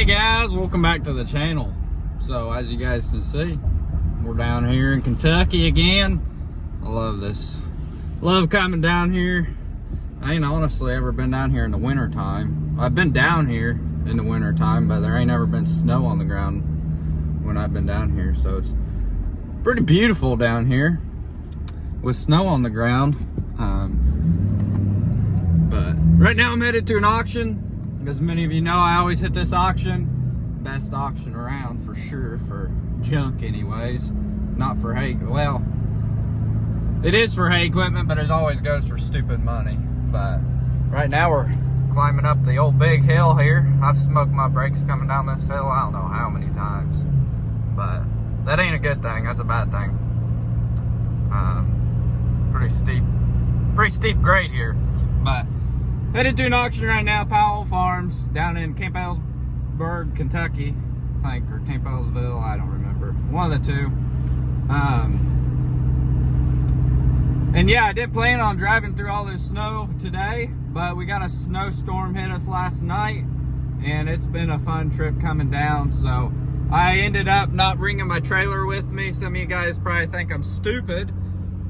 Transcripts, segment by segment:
Hey guys, welcome back to the channel. So as you guys can see, we're down here in Kentucky again. I love this. Love coming down here. I ain't honestly ever been down here in the winter time. I've been down here in the winter time, but there ain't ever been snow on the ground when I've been down here. So it's pretty beautiful down here with snow on the ground. But right now I'm headed to an auction. As many of you know, I always hit this auction. Best auction around for sure, for junk anyways. Not for hay, well, it is for hay equipment, but it always goes for stupid money. But right now we're climbing up the old big hill here. I've smoked my brakes coming down this hill, I don't know how many times. But that ain't a good thing, that's a bad thing. Pretty steep grade here. But headed to an auction right now, Powell Farms, down in Campbellsburg, Kentucky, I think, or Campbellsville, I don't remember. One of the two. And yeah, I did plan on driving through all this snow today, but we got a snowstorm hit us last night, and it's been a fun trip coming down, so I ended up not bringing my trailer with me. Some of you guys probably think I'm stupid.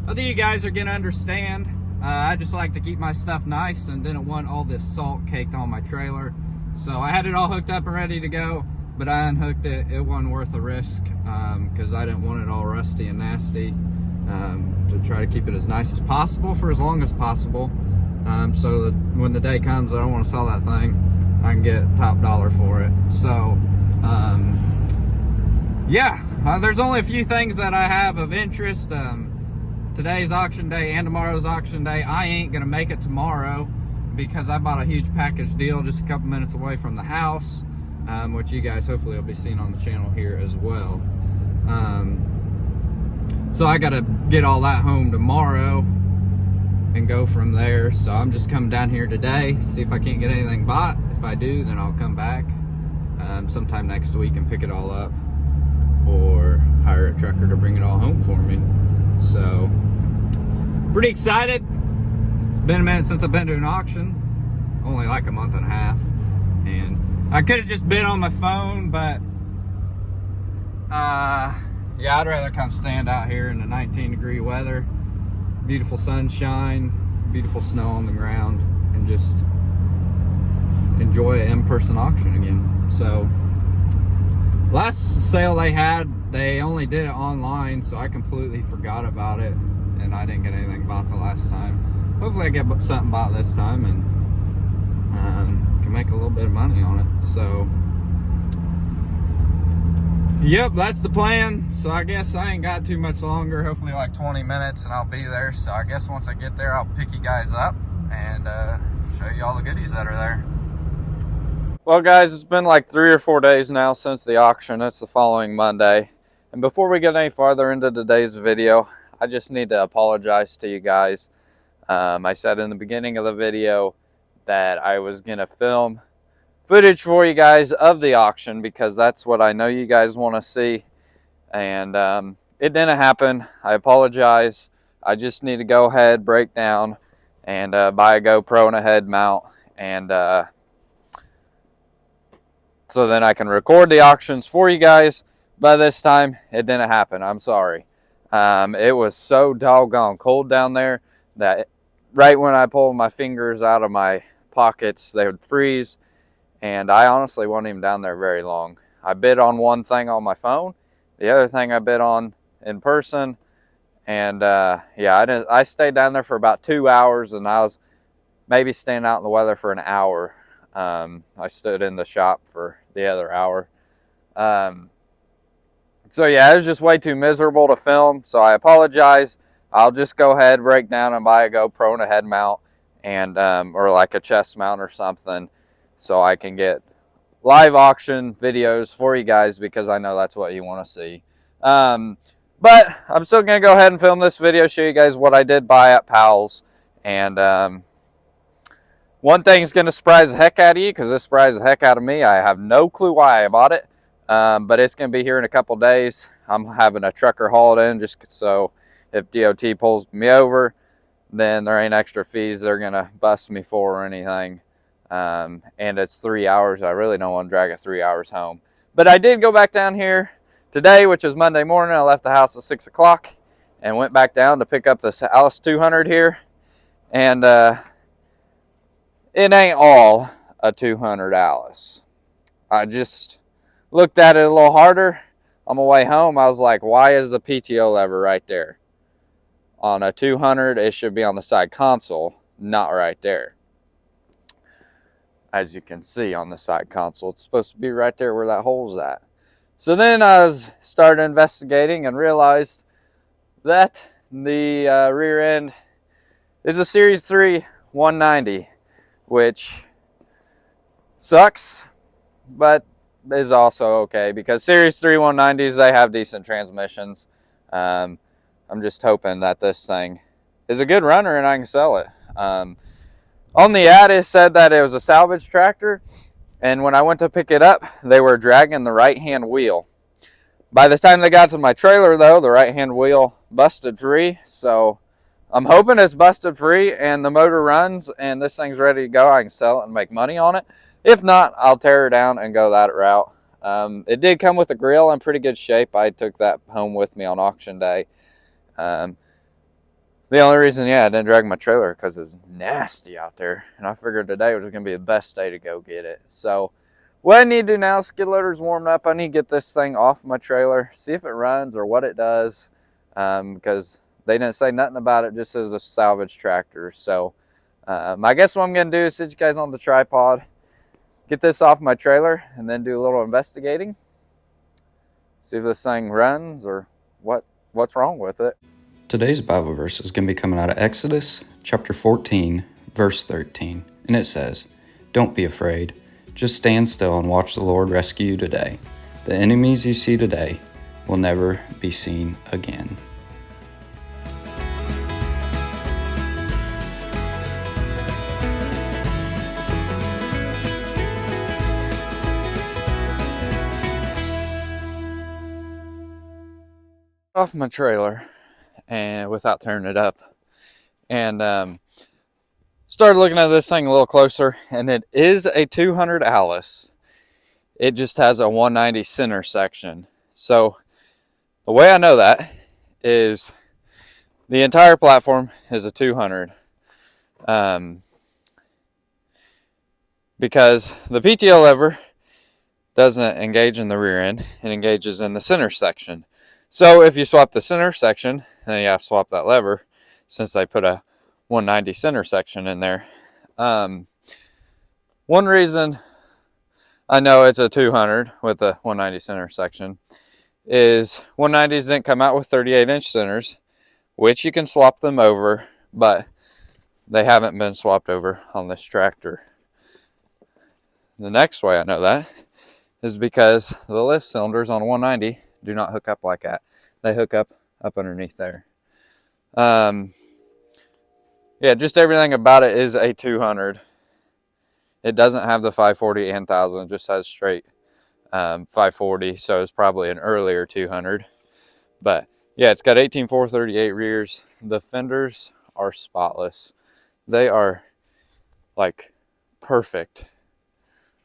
I think you guys are gonna understand. I just like to keep my stuff nice and didn't want all this salt caked on my trailer. So I had it all hooked up and ready to go, but I unhooked it. It wasn't worth the risk because I didn't want it all rusty and nasty, to try to keep it as nice as possible for as long as possible. So that when the day comes, I don't want to sell that thing, I can get top dollar for it. So yeah, there's only a few things that I have of interest. Today's auction day and tomorrow's auction day. I ain't gonna make it tomorrow because I bought a huge package deal just a couple minutes away from the house, which you guys hopefully will be seeing on the channel here as well. So I gotta get all that home tomorrow and go from there. So I'm just coming down here today, see if I can't get anything bought. If I do, then I'll come back sometime next week and pick it all up, or hire a trucker to bring it all home for me. So pretty excited. It's been a minute since I've been to an auction, only like a month and a half, and I could have just been on my phone, but yeah, I'd rather come stand out here in the 19-degree weather, beautiful sunshine, beautiful snow on the ground, and just enjoy an in-person auction again. So last sale they had, they only did it online, so I completely forgot about it, and I didn't get anything bought the last time. Hopefully I get something bought this time and can make a little bit of money on it. So yep, that's the plan. So I guess I ain't got too much longer, hopefully like 20 minutes and I'll be there. So I guess once I get there, I'll pick you guys up and show you all the goodies that are there. Well guys, it's been like 3 or 4 days now since the auction. It's the following Monday. And before we get any farther into today's video, I just need to apologize to you guys. I said in the beginning of the video that I was gonna film footage for you guys of the auction because that's what I know you guys want to see. And it didn't happen. I apologize. I just need to go ahead, break down, and buy a GoPro and a head mount, and so then I can record the auctions for you guys. But this time, it didn't happen. I'm sorry. It was so doggone cold down there that right when I pulled my fingers out of my pockets, they would freeze. And I honestly wasn't even down there very long. I bid on one thing on my phone. The other thing I bid on in person. And yeah, I stayed down there for about 2 hours, and I was maybe staying out in the weather for an hour. I stood in the shop for the other hour. So yeah, it was just way too miserable to film, so I apologize. I'll just go ahead, break down, and buy a GoPro and a head mount, and or like a chest mount or something, so I can get live auction videos for you guys, because I know that's what you want to see. But I'm still going to go ahead and film this video, show you guys what I did buy at Powell's. And one thing's going to surprise the heck out of you, because it surprised the heck out of me. I have no clue why I bought it. But it's going to be here in a couple days. I'm having a trucker haul it in just so if DOT pulls me over, then there ain't extra fees they're going to bust me for or anything. and it's 3 hours. I really don't want to drag it 3 hours home. But I did go back down here today, which is Monday morning. I left the house at 6 o'clock and went back down to pick up this Alice 200 here. And it ain't all a 200 Alice. I just looked at it a little harder on my way home. I was like, why is the PTO lever right there? On a 200, it should be on the side console, not right there. As you can see on the side console, it's supposed to be right there where that hole's at. So then I started investigating and realized that the rear end is a Series 3 190, which sucks, but is also okay because Series 3 190s, they have decent transmissions. I'm just hoping that this thing is a good runner and I can sell it. On the ad, it said that it was a salvage tractor, and when I went to pick it up, they were dragging the right-hand wheel. By the time they got to my trailer, though, the right-hand wheel busted free, so I'm hoping it's busted free and the motor runs and this thing's ready to go. I can sell it and make money on it. If not, I'll tear her down and go that route. It did come with a grill in pretty good shape. I took that home with me on auction day. The only reason, I didn't drag my trailer because it's nasty out there. And I figured today was going to be the best day to go get it. So what I need to do now, skid loader's warmed up. I need to get this thing off my trailer, see if it runs or what it does. Because they didn't say nothing about it, just as a salvage tractor. So I guess what I'm going to do is sit you guys on the tripod, get this off my trailer, and then do a little investigating. See if this thing runs or what's wrong with it. Today's Bible verse is going to be coming out of Exodus chapter 14, verse 13. And it says, "Don't be afraid. Just stand still and watch the Lord rescue you today. The enemies you see today will never be seen again." Off my trailer and without turning it up, and started looking at this thing a little closer, and it is a 200 Alice. It just has a 190 center section. So the way I know that is the entire platform is a 200, because the PTO lever doesn't engage in the rear end, it engages in the center section. So if you swap the center section, then you have to swap that lever, since they put a 190 center section in there. One reason I know it's a 200 with a 190 center section is 190s didn't come out with 38-inch centers, which you can swap them over, but they haven't been swapped over on this tractor. The next way I know that is because the lift cylinders on 190 do not hook up like that. They hook up underneath there. Just everything about it is a 200. It doesn't have the 540 and 1000. It just has straight 540, so it's probably an earlier 200. But yeah, it's got 18-438 rears. The fenders are spotless. They are like perfect.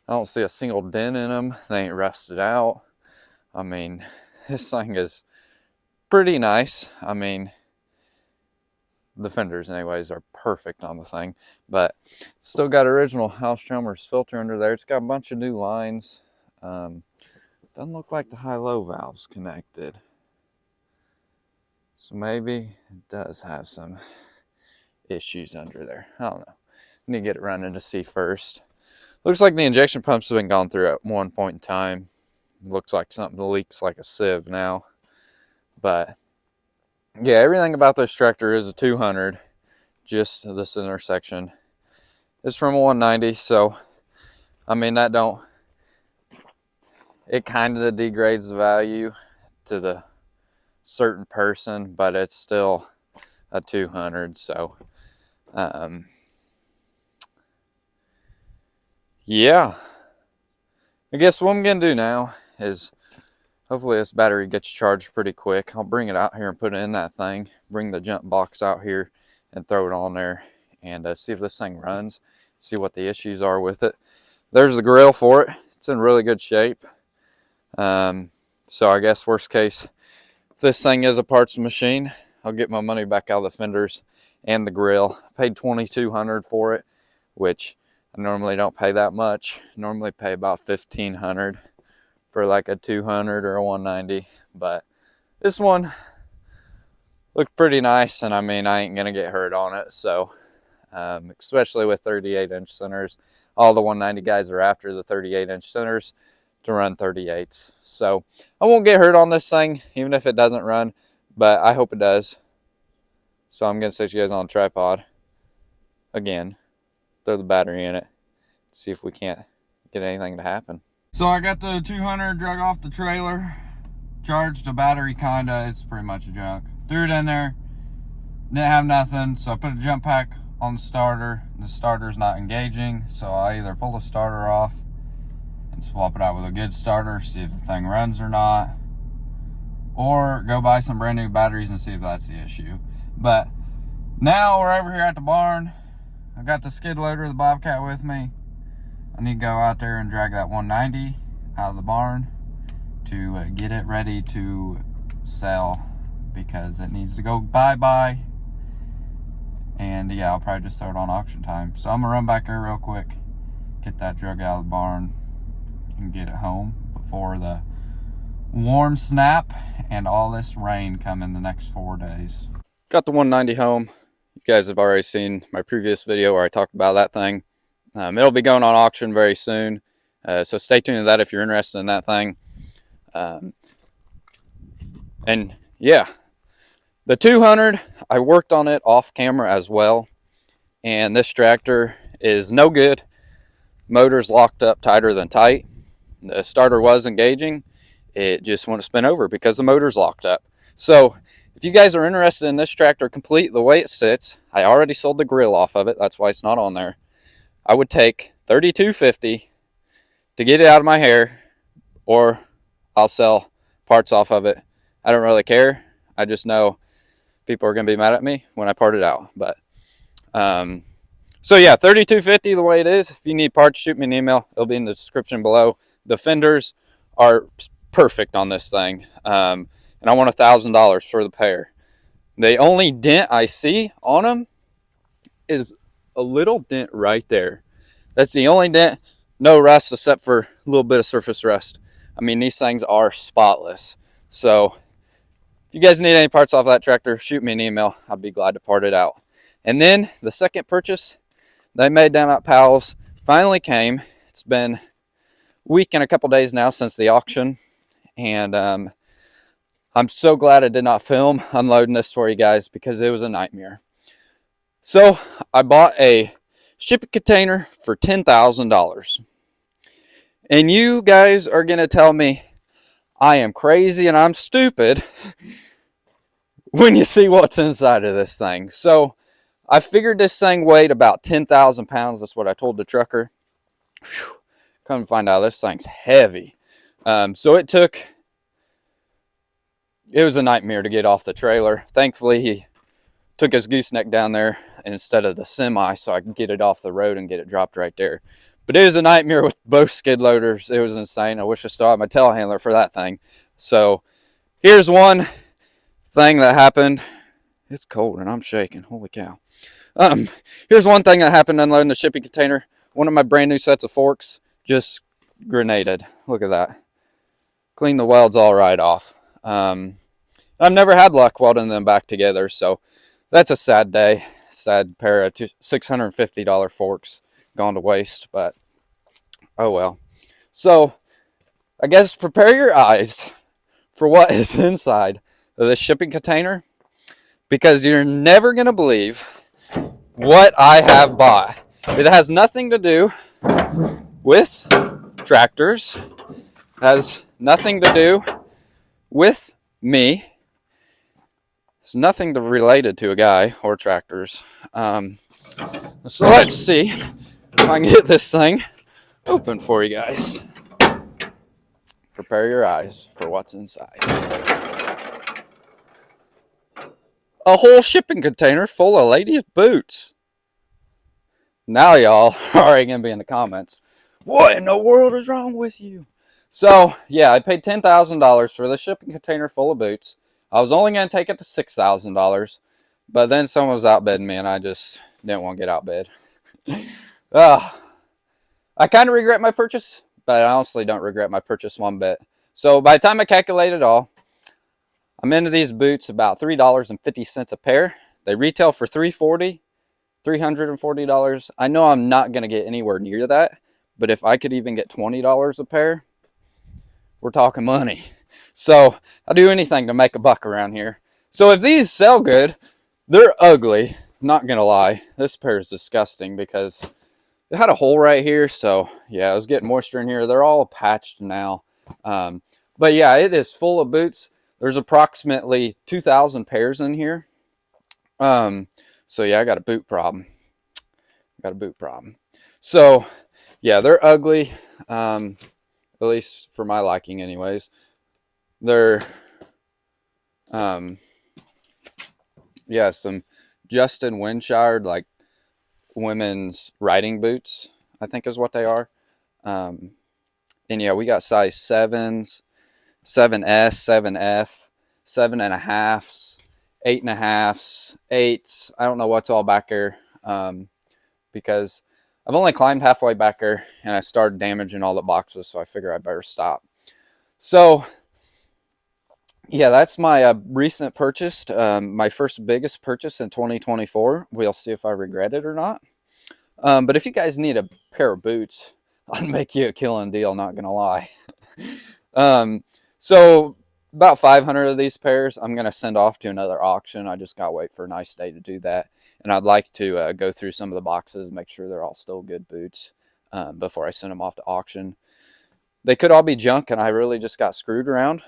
I don't see a single dent in them. They ain't rusted out. I mean, this thing is pretty nice. I mean, the fenders anyways are perfect on the thing, but it's still got original House-Chalmers filter under there. It's got a bunch of new lines. Doesn't look like the high-low valve's connected, so maybe it does have some issues under there. I don't know. I need to get it running to see first. Looks like the injection pumps have been gone through at one point in time. Looks like something leaks like a sieve now. But yeah, everything about this tractor is a 200. Just the center section is from a 190. So I mean, it kind of degrades the value to the certain person, but it's still a 200. So yeah, I guess what I'm gonna do now is hopefully this battery gets charged pretty quick. I'll bring it out here and put it in that thing, bring the jump box out here and throw it on there, and see if this thing runs. see what the issues are with it. There's the grill for it. It's in really good shape. So I guess worst case, if this thing is a parts machine, I'll get my money back out of the fenders and the grill. I paid $2,200 for it, which I normally don't pay that much. I normally pay about $1,500 for like a 200 or a 190, but this one looked pretty nice, and I mean, I ain't gonna get hurt on it. So especially with 38-inch centers, all the 190 guys are after the 38-inch centers to run 38s. So I won't get hurt on this thing, even if it doesn't run, but I hope it does. So I'm gonna set you guys on a tripod again, throw the battery in it, see if we can't get anything to happen. So I got the 200 drug off the trailer, charged the battery kinda, it's pretty much a junk. Threw it in there, didn't have nothing, so I put a jump pack on the starter. The starter's not engaging, so I either pull the starter off and swap it out with a good starter, see if the thing runs or not, or go buy some brand new batteries and see if that's the issue. But now we're over here at the barn. I got the skid loader, the Bobcat, with me. I need to go out there and drag that 190 out of the barn to get it ready to sell, because it needs to go bye-bye. And yeah, I'll probably just throw it on auction time. So I'm gonna run back there real quick, get that drug out of the barn, and get it home before the warm snap and all this rain come in the next 4 days. Got the 190 home. You guys have already seen my previous video where I talked about that thing. It'll be going on auction very soon, so stay tuned to that if you're interested in that thing. And yeah, the 200, I worked on it off camera as well, and this tractor is no good. Motor's locked up tighter than tight. The starter was engaging, it just wouldn't spin over because the motor's locked up. So if you guys are interested in this tractor complete the way it sits, I already sold the grill off of it, that's why it's not on there. I would take $3,250 to get it out of my hair, or I'll sell parts off of it. I don't really care. I just know people are going to be mad at me when I part it out. But so yeah, $3,250 the way it is. If you need parts, shoot me an email. It'll be in the description below. The fenders are perfect on this thing, and I want $1,000 for the pair. The only dent I see on them is a little dent right there. That's the only dent. No rust except for a little bit of surface rust. I mean, these things are spotless. So if you guys need any parts off that tractor, shoot me an email. I'd be glad to part it out. And then the second purchase they made down at Powell's finally came. It's been a week and a couple days now since the auction, and I'm so glad I did not film unloading this for you guys, because it was a nightmare. So I bought a shipping container for $10,000. And you guys are going to tell me I am crazy and I'm stupid when you see what's inside of this thing. So I figured this thing weighed about 10,000 pounds. That's what I told the trucker. Whew. Come to find out, this thing's heavy. So it was a nightmare to get off the trailer. Thankfully, he took his gooseneck down there instead of the semi, so I could get it off the road and get it dropped right there. But it was a nightmare with both skid loaders. It was insane. I wish I still had my telehandler for that thing. So here's one thing that happened. It's cold and I'm shaking. Holy cow. Here's one thing that happened unloading the shipping container. One of my brand new sets of forks just grenaded. Look at that. Cleaned the welds all right off. I've never had luck welding them back together, so that's a sad day. Sad pair of $650 forks gone to waste, but oh well. So I guess prepare your eyes for what is inside of this shipping container, because you're never going to believe what I have bought. It has nothing to do with tractors, has nothing to do with me. It's nothing related to a guy or tractors. So let's see if I can get this thing open for you guys. Prepare your eyes for what's inside. A whole shipping container full of ladies' boots. Now y'all are already going to be in the comments. What in the world is wrong with you? So, yeah, I paid $10,000 for the shipping container full of boots. I was only going to take it to $6,000, but then someone was outbidding me, and I just didn't want to get outbid. I kind of regret my purchase, but I honestly don't regret my purchase one bit. So, by the time I calculate it all, I'm into these boots about $3.50 a pair. They retail for $340. $340. I know I'm not going to get anywhere near that, but if I could even get $20 a pair, we're talking money. So I'll do anything to make a buck around here. So if these sell good, they're ugly. Not going to lie. This pair is disgusting because it had a hole right here. So yeah, I was getting moisture in here. They're all patched now. But yeah, it is full of boots. There's approximately 2,000 pairs in here. So yeah, I got a boot problem. So yeah, they're ugly. At least for my liking anyways. They're yeah, some Justin Winshire, like women's riding boots, I think is what they are. And yeah, we got size 7s, 7S, 7F, 7.5s, 8.5s, 8s. I don't know what's all back there, because I've only climbed halfway back there and I started damaging all the boxes, so I figure I better stop. So yeah, that's my recent purchase, my first biggest purchase in 2024. We'll see if I regret it or not. But if you guys need a pair of boots, I'd make you a killing deal, not gonna lie. So about 500 of these pairs I'm gonna send off to another auction. I just gotta wait for a nice day to do that, and I'd like to go through some of the boxes, make sure they're all still good boots before I send them off to auction. They could all be junk, and I really just got screwed around.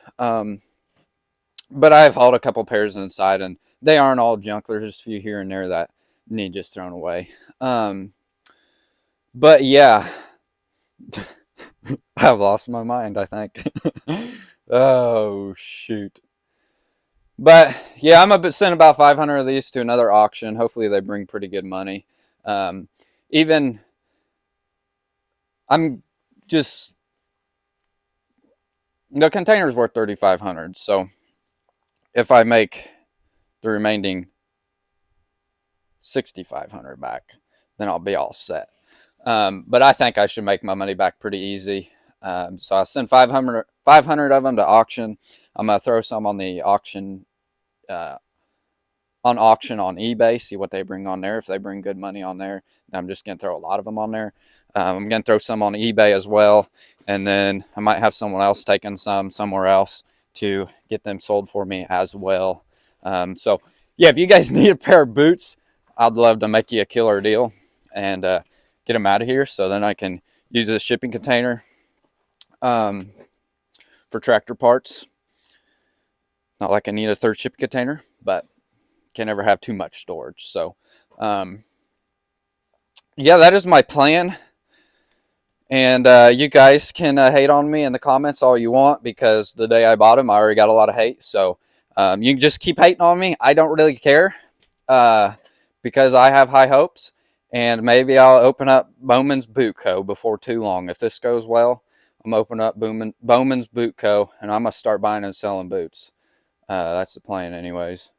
But I've hauled a couple pairs inside, and they aren't all junk. There's just a few here and there that need just thrown away. But yeah, I've lost my mind, I think. Oh, shoot. But yeah, I'm going to send about 500 of these to another auction. Hopefully they bring pretty good money. Even, I'm just, the container's worth $3,500. So if I make the remaining $6,500 back, then I'll be all set. But I think I should make my money back pretty easy. So I'll send 500 of them to auction. I'm going to throw some on the auction, on eBay, see what they bring on there. If they bring good money on there, I'm just going to throw a lot of them on there. I'm going to throw some on eBay as well. And then I might have someone else taking some somewhere else to get them sold for me as well. So yeah, if you guys need a pair of boots, I'd love to make you a killer deal and get them out of here, so then I can use this shipping container for tractor parts. Not like I need a third shipping container, but can never have too much storage. So yeah, that is my plan. And you guys can hate on me in the comments all you want, because the day I bought them, I already got a lot of hate. So you can just keep hating on me. I don't really care, because I have high hopes. And maybe I'll open up Bowman's Boot Co. before too long. If this goes well, I'm opening up Bowman's Boot Co. and I'm going to start buying and selling boots. That's the plan anyways.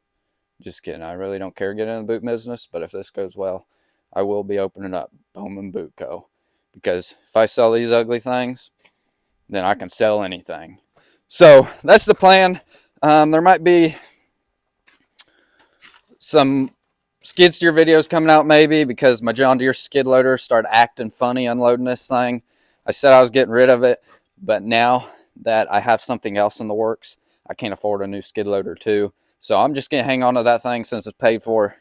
Just kidding. I really don't care getting in the boot business, but if this goes well, I will be opening up Bowman Boot Co. Because if I sell these ugly things, then I can sell anything. So that's the plan. There might be some skid steer videos coming out maybe, because my John Deere skid loader started acting funny unloading this thing. I said I was getting rid of it, but now that I have something else in the works, I can't afford a new skid loader too. So I'm just going to hang on to that thing since it's paid for,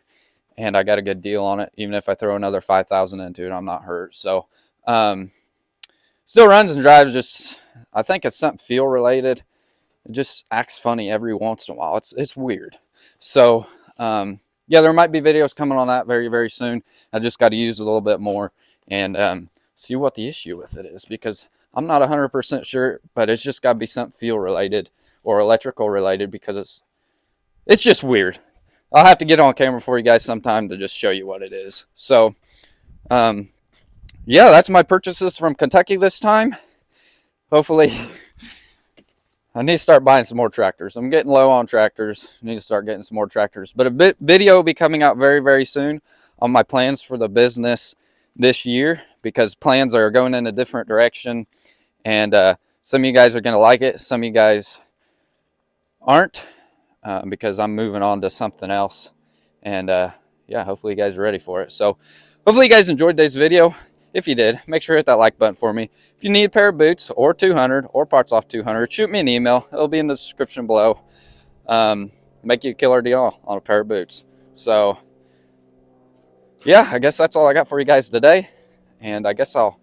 and I got a good deal on it. Even if I throw another $5,000 into it, I'm not hurt. So still runs and drives. Just, I think it's something fuel related. It just acts funny every once in a while. It's weird. So yeah, there might be videos coming on that very, very soon. I just got to use it a little bit more and see what the issue with it is, because I'm not 100% sure, but it's just got to be something fuel related or electrical related, because it's just weird. I'll have to get on camera for you guys sometime to just show you what it is. So Yeah, that's my purchases from Kentucky this time. Hopefully, I need to start buying some more tractors. I'm getting low on tractors. I need to start getting some more tractors. But video will be coming out very, very soon on my plans for the business this year, because plans are going in a different direction. And some of you guys are going to like it. Some of you guys aren't, because I'm moving on to something else. And yeah, hopefully you guys are ready for it. So hopefully you guys enjoyed today's video. If you did, make sure to hit that like button for me. If you need a pair of boots or 200 or parts off 200, shoot me an email. It'll be in the description below. Make you a killer deal on a pair of boots. So yeah, I guess that's all I got for you guys today. And I guess I'll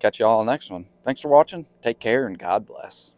catch you all on the next one. Thanks for watching. Take care and God bless.